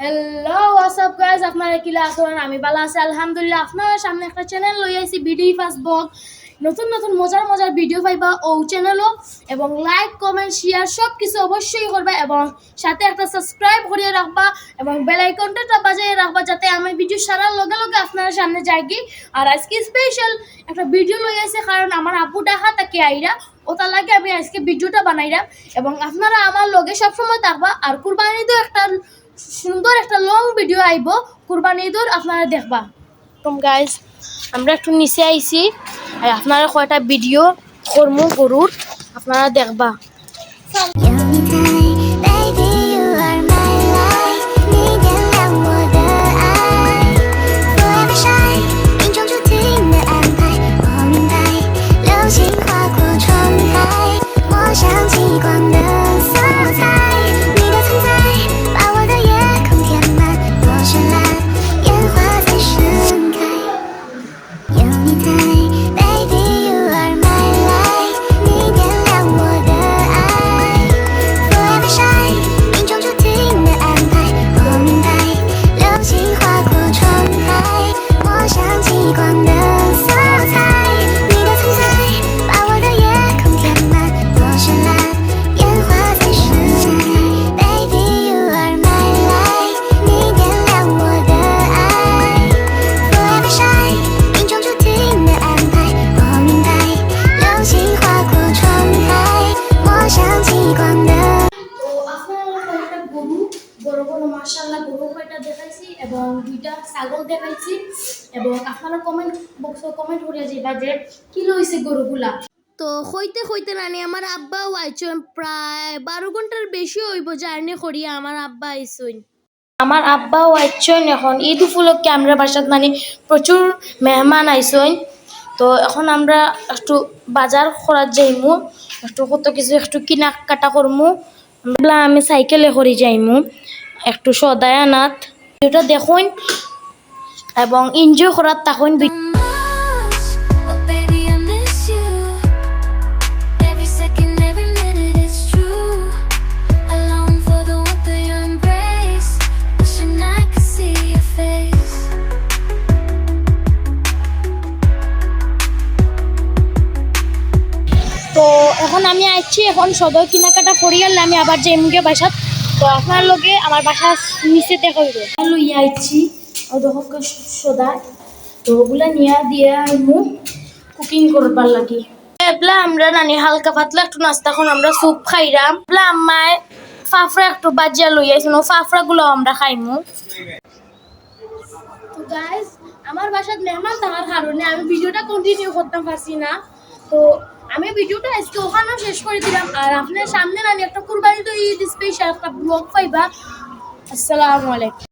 Hello WhatsApp guys, আপনারা কি আছেন? আমি ভালো আছি আলহামদুলিল্লাহ। আপনার সামনে একটা চ্যানেল লই আইছি বিডি ফার্স্ট ব্লগ। নতুন নতুন মজার মজার ভিডিও পাইবা ও চ্যানেলও, এবং লাইক কমেন্ট শেয়ার সব কিছু অবশ্যই করবা, এবং সাথে একটা সাবস্ক্রাইব করিয়ে রাখবা এবং বেল আইকনটা বাজিয়ে রাখবা যাতে আমি ভিডিও ছাড়ার লগে লগে আপনার সামনে যাই কি। আর আজকে স্পেশাল একটা ভিডিও লই আইছে, কারণ আমার আব্বু ডাকা তাকে আইরা ওটা লাগে আমি আজকে ভিডিওটা বানাইলাম, এবং আপনারা আমার লগে সবসময় থাকবা। আর কুরবানিতেও একটা সুন্দর একটা লং ভিডিও আইব কুরবানি ঈদের, আপনারা দেখবা। গাইজ আমরা একটু নিচে আইছি, আপনারা কয়টা ভিডিও করমু গরুর, আপনারা দেখবা। বড় বড় মাশাআল্লাহ গরু কয়টা দেখাইছি এবং দুইটা ছাগল দেখাইছি, এবং আপনারা কমেন্ট বক্সে কমেন্ট করে যাইবা যে কি লইছে গরুগুলা। তো হইতে হইতে নানি আমার আব্বাও আইছেন, প্রায় 12 ঘন্টার বেশি হইব জার্নি করিয়া আমার আব্বা আইছেন। আমার আব্বাও আইছেন, এখন ঈদ উপলক্ষে আমরা বাসাত মানে প্রচুর মেহমান আইছেন। তো এখন আমরা একটু বাজার করার যাইমু, একটু কত কিছু একটু কিনা কাটা করমু। আমি সাইকেলে করে যাইমু একটু সদায় আনাত, এটা দেখুন এবং এনজয় করার তখন। তো এখন আমি আইছি, এখন সদয় কেনাকাটা করিয়াল আমি আবার যাইমুগে বাসাত। তো আপনার লগে আমার বাসা নিচে দেখা হইব। লইয়া আইছি ও দহক সদা, তো ওগুলা নিয়ে দিয়ে আইমু কুকিং করবার লাগি। এবলা আমরা নানি হালকা পাতলা একটু নাস্তা এখন আমরা স্যুপ খাইরাম। এবলা আম্মায় ফাফড়া একটু বাজিয়া লইয়াছেন, ও ফাফড়া গুলো আমরা খাইমু। তো গাইস আমার বাসাত মেহমান থাকার কারণে আমি ভিডিওটা কন্টিনিউ করতে পারছি না, তো আমি ভিডিওটা আজকে ওখানেও শেষ করে দিলাম। আর আপনার সামনে আমি একটা কুরবানি তো ঈদ স্পেশাল একটা ব্লগ পাইবা। আসসালামু আলাইকুম।